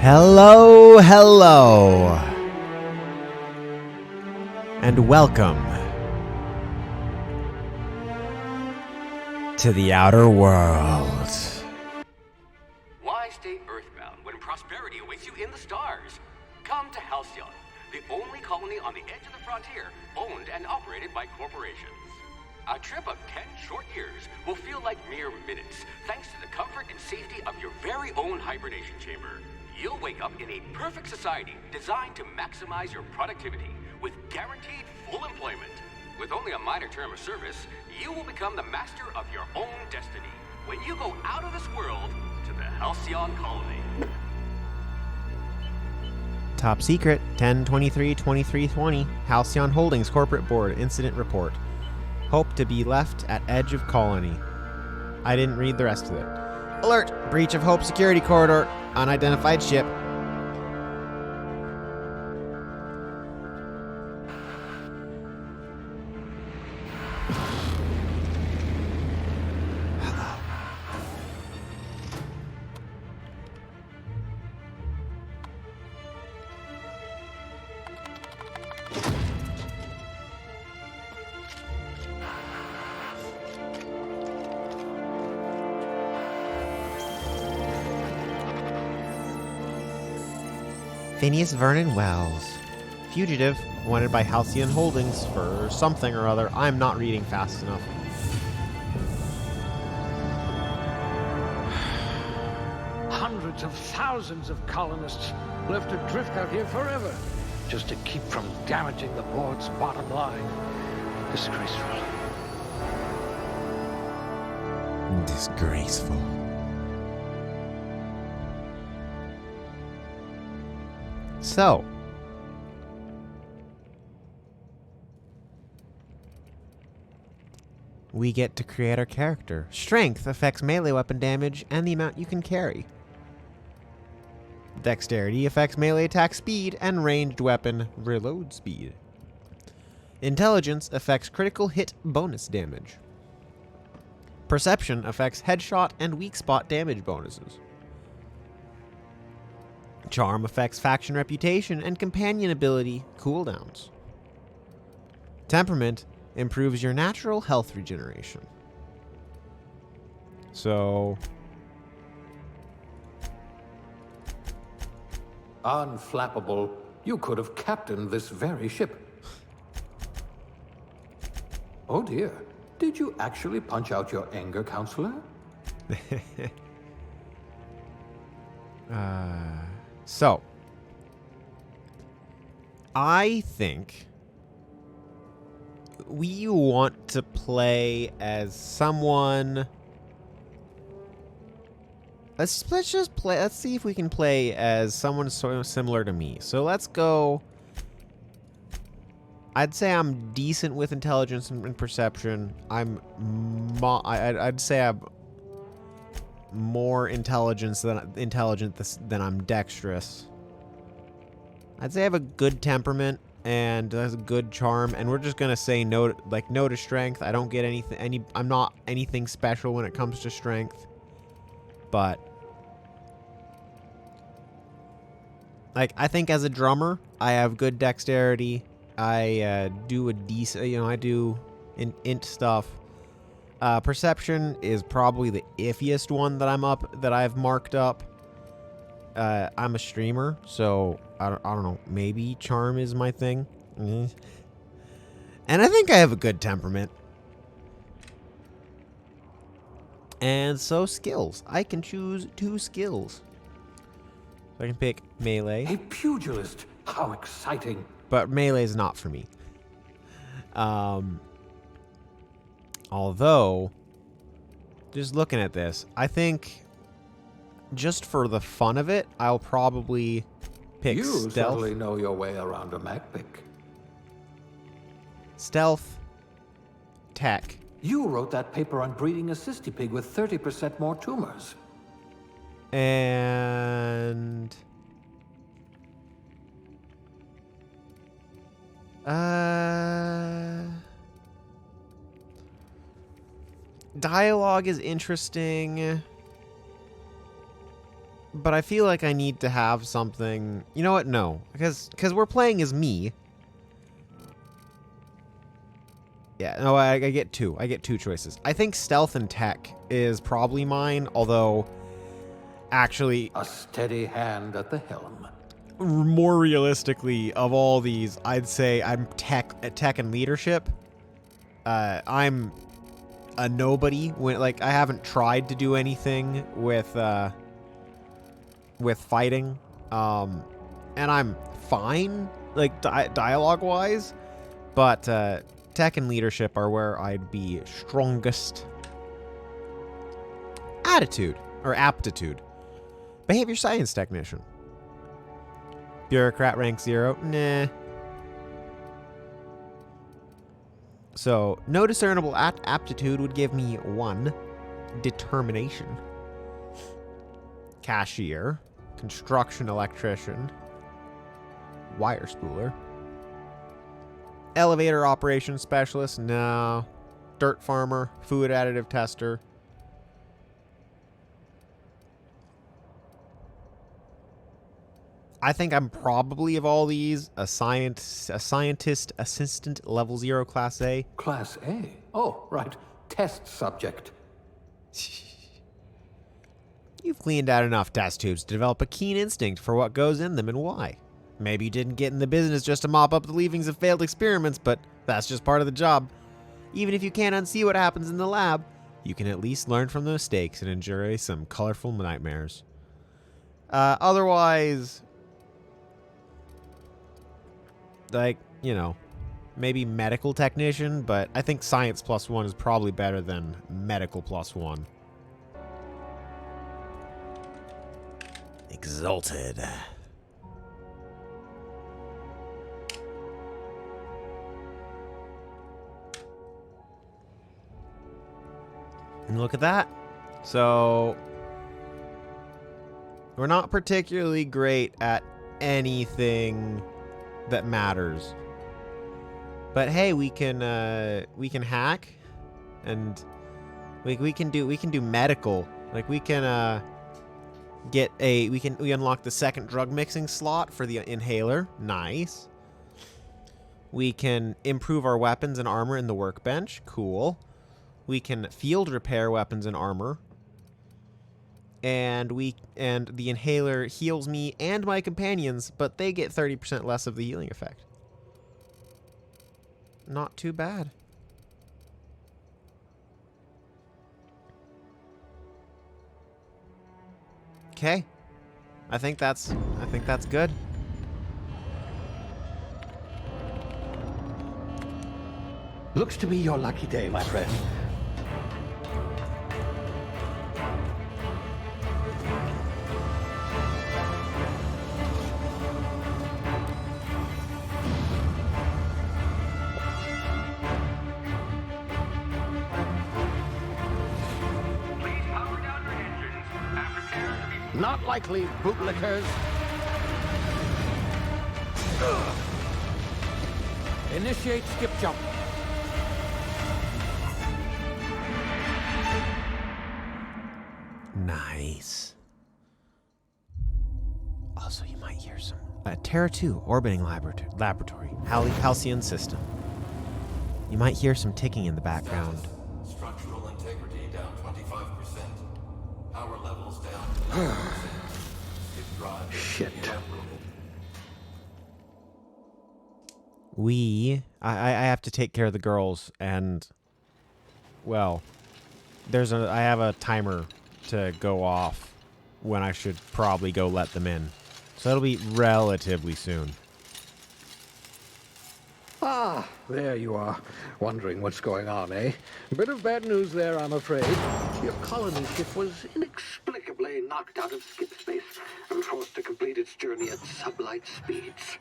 Hello, hello, and welcome to the outer world. Why stay earthbound when prosperity awaits you in the stars? Come to Halcyon, the only colony on the edge of the frontier, owned and operated by corporations. A trip of 10 short years will feel like mere minutes, thanks to the comfort and safety of your very own hibernation chamber. You'll wake up in a perfect society designed to maximize your productivity with guaranteed full employment. With only a minor term of service, you will become the master of your own destiny when you go out of this world to the Halcyon colony. Top secret 10-23-23-20 Halcyon Holdings Corporate Board Incident Report. Hope to be left at edge of colony. I didn't read the rest of it. Alert! Breach of Hope Security Corridor. Unidentified ship. Phineas Vernon Wells. Fugitive, wanted by Halcyon Holdings for something or other. I'm not reading fast enough. Hundreds of thousands of colonists left adrift out here forever, just to keep from damaging the board's bottom line. Disgraceful. Disgraceful. So, we get to create our character. Strength affects melee weapon damage and the amount you can carry. Dexterity affects melee attack speed and ranged weapon reload speed. Intelligence affects critical hit bonus damage. Perception affects headshot and weak spot damage bonuses. Charm affects faction reputation and companion ability cooldowns. Temperament improves your natural health regeneration. So, Unflappable, you could have captained this very ship. Oh dear, did you actually punch out your anger, counselor? So, I think we want to play as someone. Let's just play. Let's see if we can play as someone sort of similar to me. So let's go. I'd say I'm decent with intelligence and perception. I'd say I'm more intelligent than I'm dexterous. I'd say I have a good temperament and there's a good charm, and we're just gonna say no to strength. I don't get I'm not anything special when it comes to strength, but I think as a drummer, I have good dexterity. I do a decent, I do int stuff. Perception is probably the iffiest one that I've marked up. I'm a streamer, so I don't know. Maybe charm is my thing. And I think I have a good temperament. And so skills. I can choose 2 skills. So I can pick melee. A pugilist, how exciting. But melee is not for me. Although, just looking at this, I think just for the fun of it, I'll probably pick You stealth. certainly know your way around a Macpic. Stealth, tech. You wrote that paper on breeding a cystipig with 30% more tumors. And dialogue is interesting. But I feel like I need to have something... You know what? No. Because we're playing as me. Yeah, no, I get two. I get two choices. I think stealth and tech is probably mine, although... Actually... A steady hand at the helm. More realistically, of all these, I'd say I'm tech and leadership. I'm a nobody. When, like, I haven't tried to do anything with fighting, and I'm fine, like, dialogue-wise, but tech and leadership are where I'd be strongest. Attitude, or aptitude. Behavior science technician. Bureaucrat rank 0, nah. So, no discernible aptitude would give me 1. Determination. Cashier. Construction electrician. Wire spooler. Elevator operations specialist, no. Dirt farmer. Food additive tester. I think I'm probably, of all these, a scientist assistant level 0 class A. Class A? Oh, right. Test subject. You've cleaned out enough test tubes to develop a keen instinct for what goes in them and why. Maybe you didn't get in the business just to mop up the leavings of failed experiments, but that's just part of the job. Even if you can't unsee what happens in the lab, you can at least learn from the mistakes and enjoy some colorful nightmares. Otherwise... like, you know, maybe medical technician, but I think science +1 is probably better than medical +1. Exalted. And look at that. So, we're not particularly great at anything that matters, but hey, we can hack, and we can do medical. Like, we can we unlock the second drug mixing slot for the inhaler. Nice. We can improve our weapons and armor in the workbench. Cool. We can field repair weapons and armor. And the inhaler heals me and my companions, but they get 30% less of the healing effect. Not too bad. Okay. I think that's good. Looks to be your lucky day, my friend. Not likely, bootlickers. Initiate skip jump. Nice. Also, you might hear some... Terra 2, orbiting laboratory. Halcyon system. You might hear some ticking in the background. Structural integrity down 25%. Power levels down. Shit. I have to take care of the girls, and, well, I have a timer to go off when I should probably go let them in. So it'll be relatively soon. Ah, there you are. Wondering what's going on, eh? Bit of bad news there, I'm afraid. Your colony ship was inexplicably knocked out of skip space and forced to complete its journey at sublight speeds.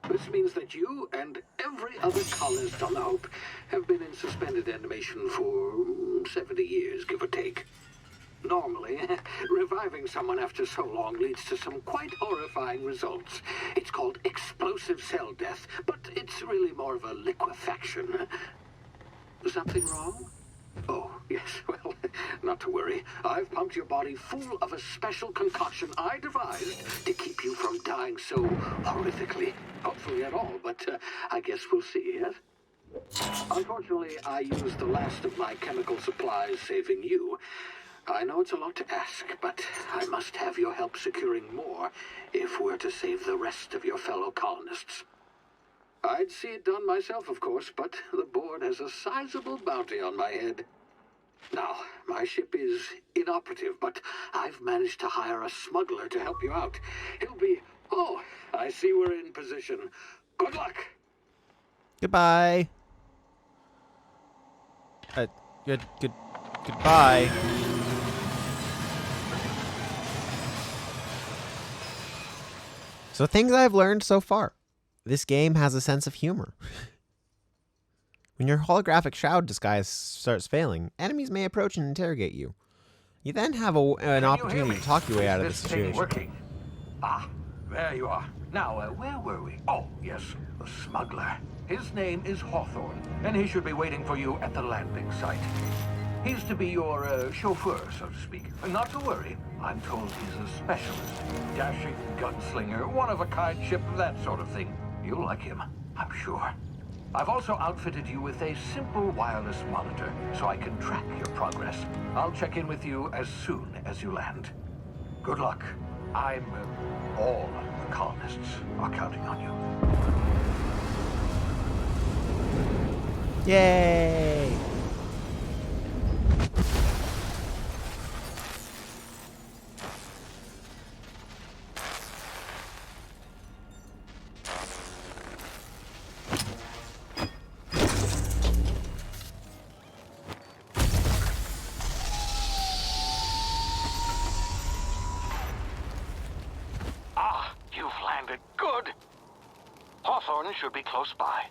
This means that you and every other colonist on the Hope have been in suspended animation for 70 years, give or take. Normally, reviving someone after so long leads to some quite horrifying results. It's called explosive cell death, but it's really more of a liquefaction. Something wrong? Oh, yes, well, Not to worry. I've pumped your body full of a special concoction I devised to keep you from dying so horrifically. Hopefully at all, but I guess we'll see, yes? Unfortunately, I used the last of my chemical supplies saving you. I know it's a lot to ask, but I must have your help securing more if we're to save the rest of your fellow colonists. I'd see it done myself, of course, but the board has a sizable bounty on my head. Now, my ship is inoperative, but I've managed to hire a smuggler to help you out. He'll be... Oh, I see we're in position. Good luck! Goodbye. Goodbye. So things I've learned so far. This game has a sense of humor. When your holographic shroud disguise starts failing, enemies may approach and interrogate you. You then have an opportunity to talk your way out of the situation. Working? Ah, there you are. Now, where were we? Oh, yes, the smuggler. His name is Hawthorne, and he should be waiting for you at the landing site. He's to be your chauffeur, so to speak. Not to worry. I'm told he's a specialist. Dashing gunslinger, one-of-a-kind ship, that sort of thing. You'll like him, I'm sure. I've also outfitted you with a simple wireless monitor, so I can track your progress. I'll check in with you as soon as you land. Good luck. All the colonists are counting on you. Yay! Hawthorne should be close by.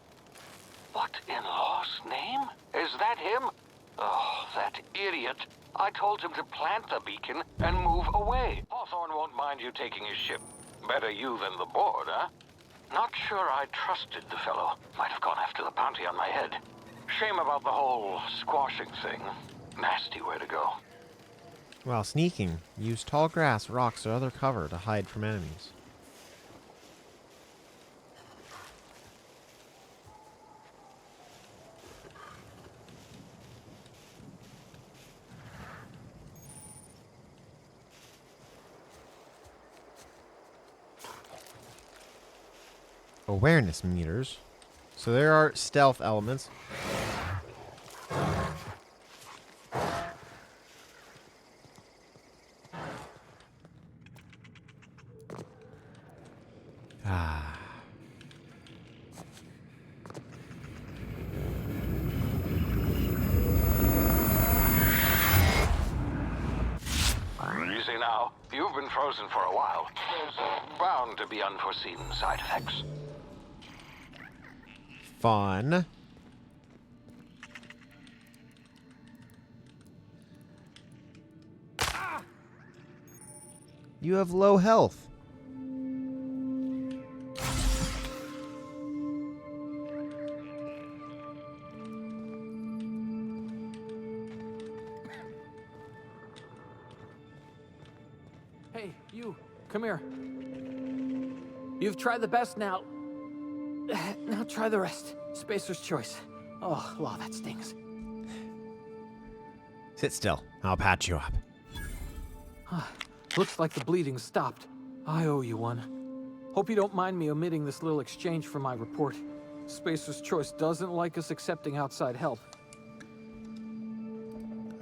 What in law's name? Is that him? Oh, that idiot. I told him to plant the beacon and move away. Hawthorne won't mind you taking his ship. Better you than the board, huh? Not sure I trusted the fellow. Might have gone after the bounty on my head. Shame about the whole squashing thing. Nasty way to go. While sneaking, use tall grass, rocks, or other cover to hide from enemies. Awareness meters. So there are stealth elements. Easy now. You've been frozen for a while. There's bound to be unforeseen side effects. Fun. You have low health. Hey, you, come here. You've tried the best now. Now try the rest. Spacer's choice. Oh, law, that stings. Sit still. I'll patch you up. Looks like the bleeding stopped. I owe you one. Hope you don't mind me omitting this little exchange from my report. Spacer's choice doesn't like us accepting outside help.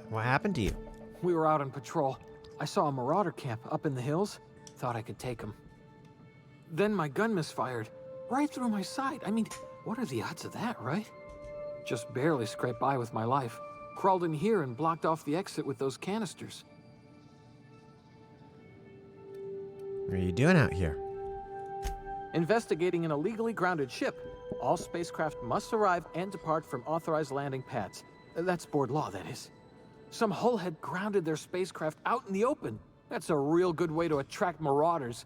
What happened to you? We were out on patrol. I saw a Marauder camp up in the hills. Thought I could take them. Then my gun misfired. Right through my side. I mean, what are the odds of that, right? Just barely scraped by with my life. Crawled in here and blocked off the exit with those canisters. What are you doing out here? Investigating an illegally grounded ship. All spacecraft must arrive and depart from authorized landing pads. That's board law, that is. Some hull had grounded their spacecraft out in the open. That's a real good way to attract Marauders.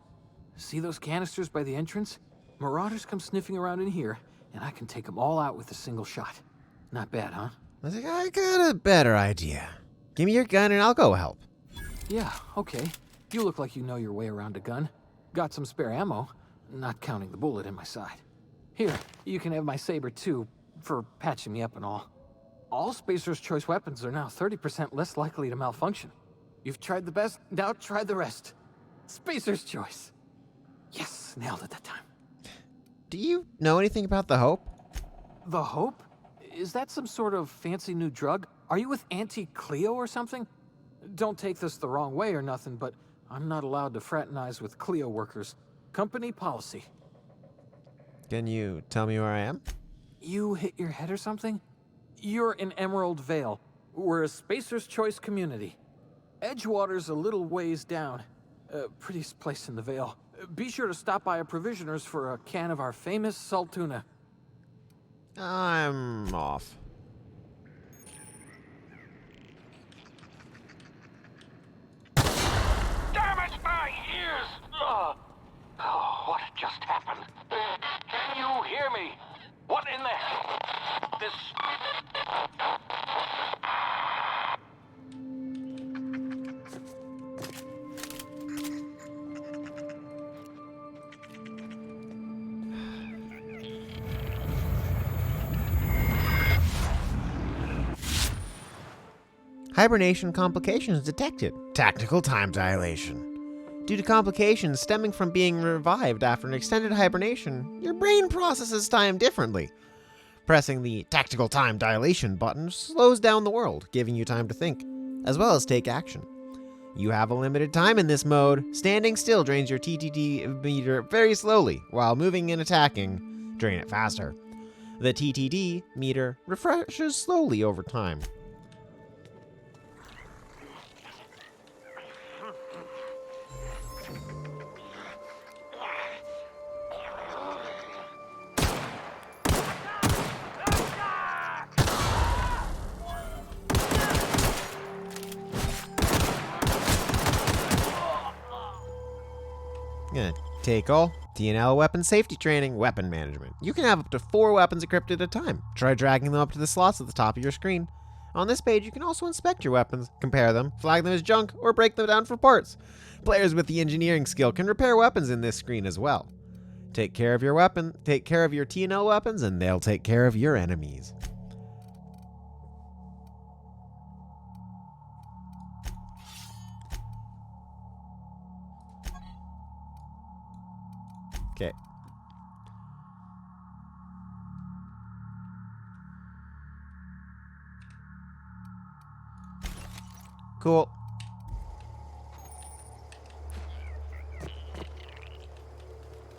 See those canisters by the entrance? Marauders come sniffing around in here, and I can take them all out with a single shot. Not bad, huh? I was like, I got a better idea. Give me your gun and I'll go help. Yeah, okay. You look like you know your way around a gun. Got some spare ammo, not counting the bullet in my side. Here, you can have my saber too, for patching me up and all. All Spacer's Choice weapons are now 30% less likely to malfunction. You've tried the best, now try the rest. Spacer's Choice. Yes, nailed it that time. Do you know anything about the Hope? The Hope? Is that some sort of fancy new drug? Are you with Auntie Cleo or something? Don't take this the wrong way or nothing, but I'm not allowed to fraternize with Cleo workers. Company policy. Can you tell me where I am? You hit your head or something? You're in Emerald Vale. We're a Spacer's Choice community. Edgewater's a little ways down. Prettiest place in the Vale. Be sure to stop by a provisioner's for a can of our famous salt tuna. I'm off. Damn it, my ears! Oh, what just happened? Can you hear me? What in the hell? This... Hibernation complications detected. Tactical time dilation. Due to complications stemming from being revived after an extended hibernation, your brain processes time differently. Pressing the tactical time dilation button slows down the world, giving you time to think, as well as take action. You have a limited time in this mode. Standing still drains your TTD meter very slowly, while moving and attacking drain it faster. The TTD meter refreshes slowly over time. Gonna take all. TNL weapon safety training, weapon management. You can have up to 4 weapons equipped at a time. Try dragging them up to the slots at the top of your screen. On this page, you can also inspect your weapons, compare them, flag them as junk, or break them down for parts. Players with the engineering skill can repair weapons in this screen as well. Take care of your TNL weapons, and they'll take care of your enemies. Okay. Cool.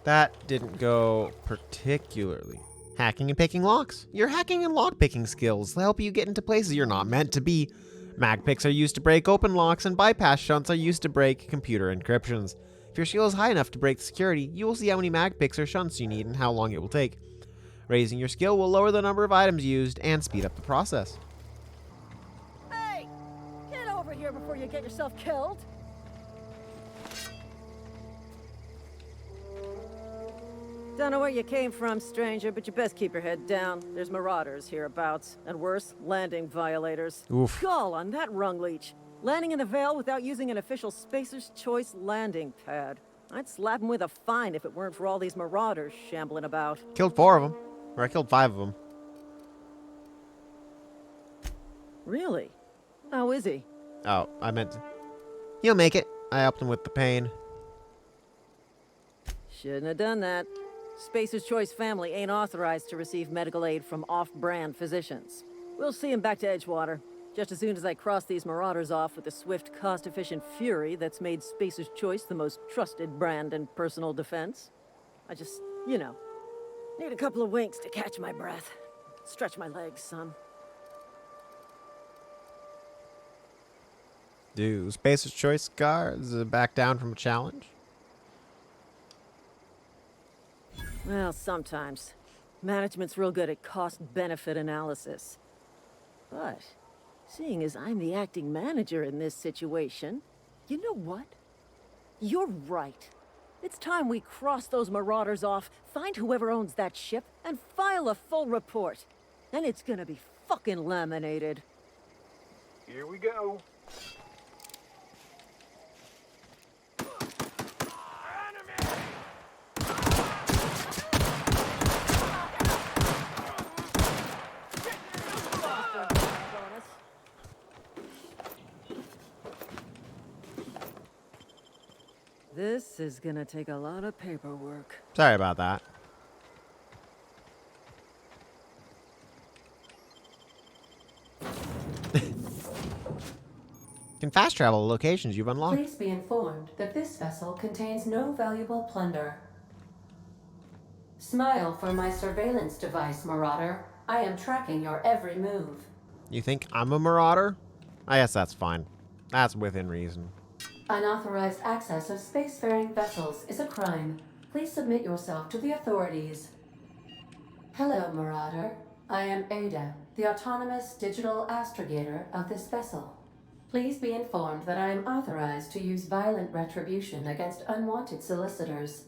That didn't go particularly. Hacking and picking locks. Your hacking and lock picking skills help you get into places you're not meant to be. Mag picks are used to break open locks, and bypass shunts are used to break computer encryptions. If your skill is high enough to break the security, you will see how many mag picks or shunts you need and how long it will take. Raising your skill will lower the number of items used and speed up the process. Hey! Get over here before you get yourself killed! Don't know where you came from, stranger, but you best keep your head down. There's Marauders hereabouts, and worse, landing violators. Oof. Gall on that rung leech. Landing in the Vale without using an official Spacer's Choice landing pad. I'd slap him with a fine if it weren't for all these Marauders shambling about. Killed 4 of them. Or I killed 5 of them. Really? How is he? Oh, I meant to. He'll make it. I helped him with the pain. Shouldn't have done that. Spacer's Choice family ain't authorized to receive medical aid from off-brand physicians. We'll see him back to Edgewater, just as soon as I cross these Marauders off with the swift, cost-efficient fury that's made Spacer's Choice the most trusted brand in personal defense. I just, you know, need a couple of winks to catch my breath. Stretch my legs, son. Do Spacer's Choice guards back down from a challenge? Well, sometimes. Management's real good at cost-benefit analysis. But, seeing as I'm the acting manager in this situation, you know what? You're right. It's time we cross those Marauders off, find whoever owns that ship, and file a full report. And it's gonna be fucking laminated. Here we go. This is gonna take a lot of paperwork. Sorry about that. Can fast travel to locations you've unlocked. Please be informed that this vessel contains no valuable plunder. Smile for my surveillance device, Marauder. I am tracking your every move. You think I'm a marauder? I guess that's fine. That's within reason. Unauthorized access of spacefaring vessels is a crime. Please submit yourself to the authorities. Hello, Marauder. I am Ada, the autonomous digital astrogator of this vessel. Please be informed that I am authorized to use violent retribution against unwanted solicitors.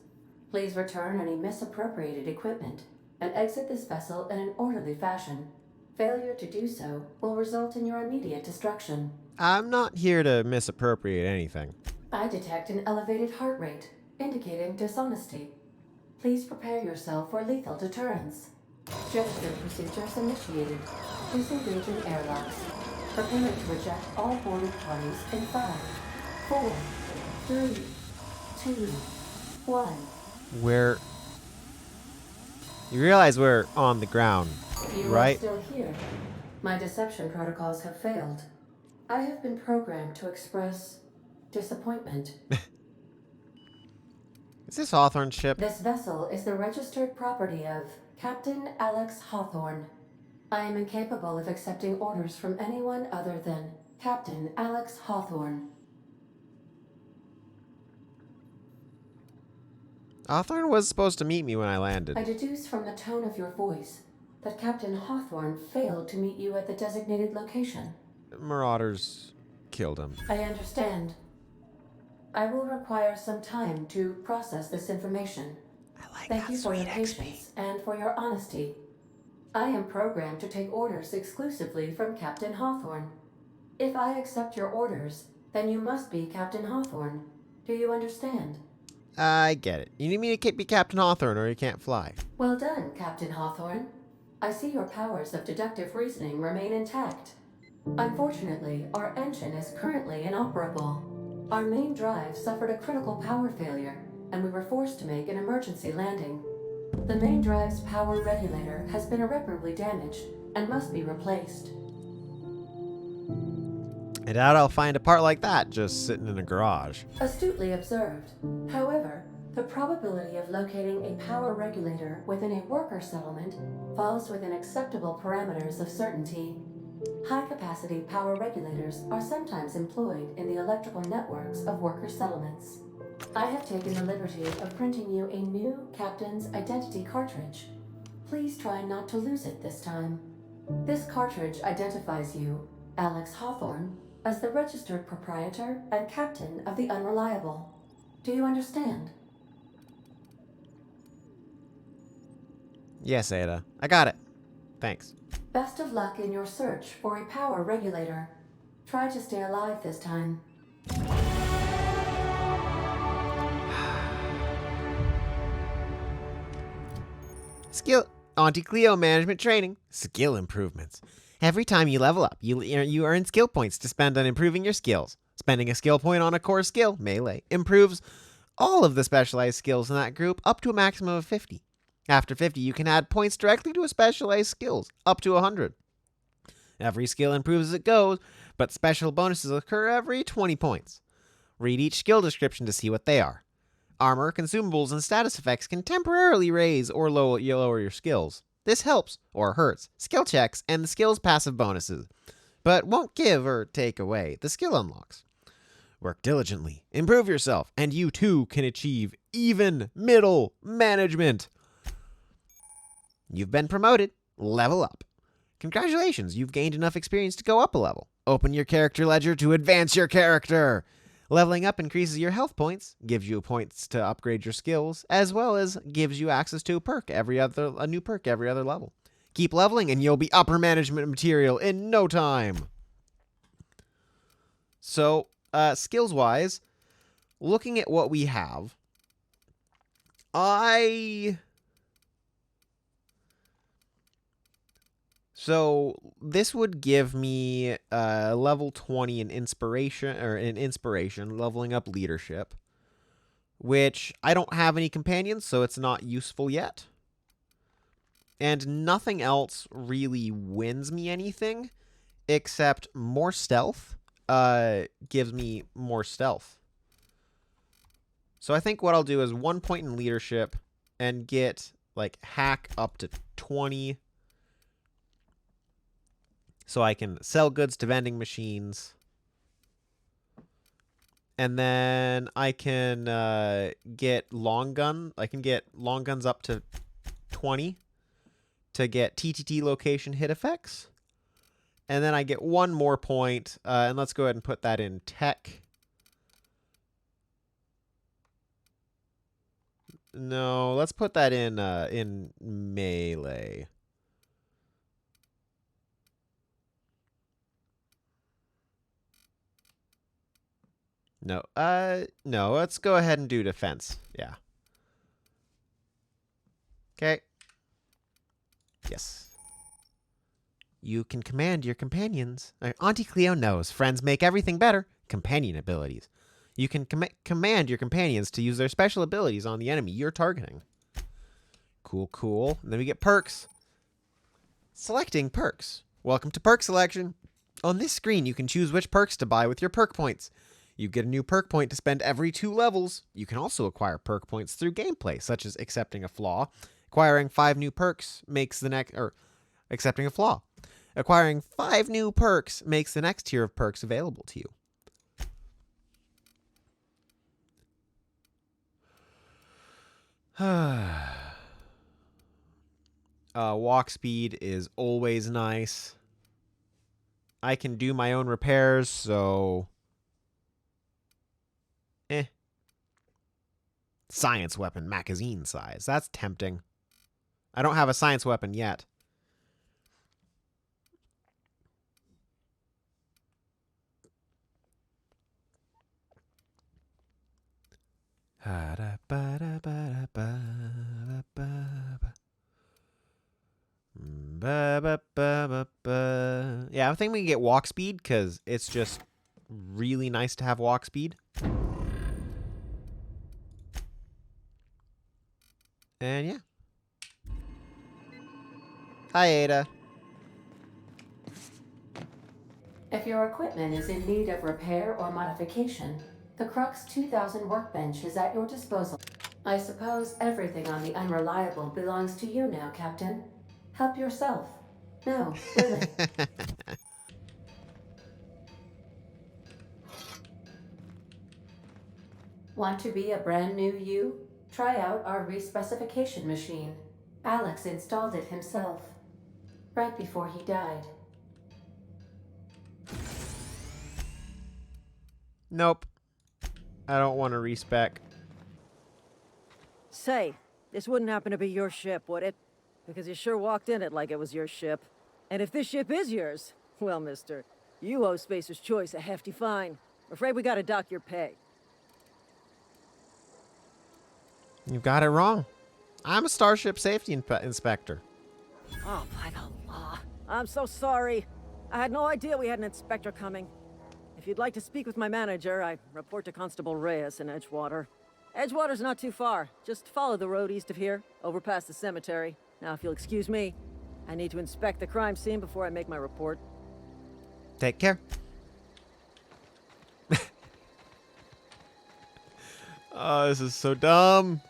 Please return any misappropriated equipment and exit this vessel in an orderly fashion. Failure to do so will result in your immediate destruction. I'm not here to misappropriate anything. I detect an elevated heart rate, indicating dishonesty. Please prepare yourself for lethal deterrence. Gesture procedures initiated. Please engage in airlocks. Preparing to eject all boarded parties in 5, 4, 3, 2, 1. You realize we're on the ground, You right? are still here. My deception protocols have failed. I have been programmed to express disappointment. Is this Hawthorne's ship? This vessel is the registered property of Captain Alex Hawthorne. I am incapable of accepting orders from anyone other than Captain Alex Hawthorne. Hawthorne was supposed to meet me when I I landed. deduce from the tone of your voice that Captain Hawthorne failed to meet you at the designated location. Marauders killed him. I understand. I will require some time to process this information. Thank you for your patience and for your honesty. I am programmed to take orders exclusively from Captain Hawthorne. If I accept your orders, then you must be Captain Hawthorne. Do you understand? I get it. You need me to be Captain Hawthorne or you can't fly. Well done, Captain Hawthorne. I see your powers of deductive reasoning remain intact. Unfortunately, our engine is currently inoperable. Our main drive suffered a critical power failure, and we were forced to make an emergency landing. The main drive's power regulator has been irreparably damaged and must be replaced. I doubt I'll find a part like that just sitting in a garage. Astutely observed. However, the probability of locating a power regulator within a worker settlement falls within acceptable parameters of certainty. High-capacity power regulators are sometimes employed in the electrical networks of worker settlements. I have taken the liberty of printing you a new Captain's Identity cartridge. Please try not to lose it this time. This cartridge identifies you, Alex Hawthorne, as the registered proprietor and captain of the Unreliable. Do you understand? Yes, Ada. I got it. Thanks. Best of luck in your search for a power regulator. Try to stay alive this time. Skill Auntie Cleo management training. Skill improvements. Every time you level up, you earn skill points to spend on improving your skills. Spending a skill point on a core skill, melee, improves all of the specialized skills in that group up to a maximum of 50. After 50, you can add points directly to a specialized skills, up to 100. Every skill improves as it goes, but special bonuses occur every 20 points. Read each skill description to see what they are. Armor, consumables, and status effects can temporarily raise or lower your skills. This helps, or hurts, skill checks and the skill's passive bonuses, but won't give or take away the skill unlocks. Work diligently, improve yourself, and you too can achieve even middle management. You've been promoted. Level up. Congratulations, you've gained enough experience to go up a level. Open your character ledger to advance your character. Leveling up increases your health points, gives you points to upgrade your skills, as well as gives you access to a new perk every other level. Keep leveling and you'll be upper management material in no time. So, skills-wise, looking at what we have, So this would give me level 20 in inspiration, leveling up leadership, which I don't have any companions, so it's not useful yet. And nothing else really wins me anything except more stealth gives me more stealth. So I think what I'll do is 1 point in leadership and get like hack up to 20. So I can sell goods to vending machines. And then I can get long gun. I can get long guns up to 20 to get TTT location hit effects. And then I get 1 more point. And let's go ahead and put that in tech. No, let's put that in melee. No, no, let's go ahead and do defense. Yeah. Okay. Yes. You can command your companions. Auntie Cleo knows. Friends make everything better. Companion abilities. You can command your companions to use their special abilities on the enemy you're targeting. Cool, cool. And then we get perks. Selecting perks. Welcome to perk selection. On this screen, you can choose which perks to buy with your perk points. You get a new perk point to spend every 2 levels. You can also acquire perk points through gameplay, such as accepting a flaw. Acquiring 5 new perks makes the next... accepting a flaw. Acquiring 5 new perks makes the next tier of perks available to you. Walk speed is always nice. I can do my own repairs, so... Science weapon, magazine size. That's tempting. I don't have a science weapon yet. Yeah, I think we can get walk speed because it's just really nice to have walk speed. And yeah. Hi, Ada. If your equipment is in need of repair or modification, the Crux 2000 workbench is at your disposal. I suppose everything on the Unreliable belongs to you now, Captain. Help yourself. No, really. Want to be a brand new you? Try out our respecification machine. Alex installed it himself, right before he died. Nope. I don't want to respec. Say, this wouldn't happen to be your ship, would it? Because you sure walked in it like it was your ship. And if this ship is yours, well, mister, you owe Spacer's Choice a hefty fine. I'm afraid we gotta dock your pay. You got it wrong. I'm a Starship Safety Inspector. Oh, by the law. I'm so sorry. I had no idea we had an inspector coming. If you'd like to speak with my manager, I report to Constable Reyes in Edgewater. Edgewater's not too far. Just follow the road east of here, over past the cemetery. Now, if you'll excuse me, I need to inspect the crime scene before I make my report. Take care. Oh, this is so dumb.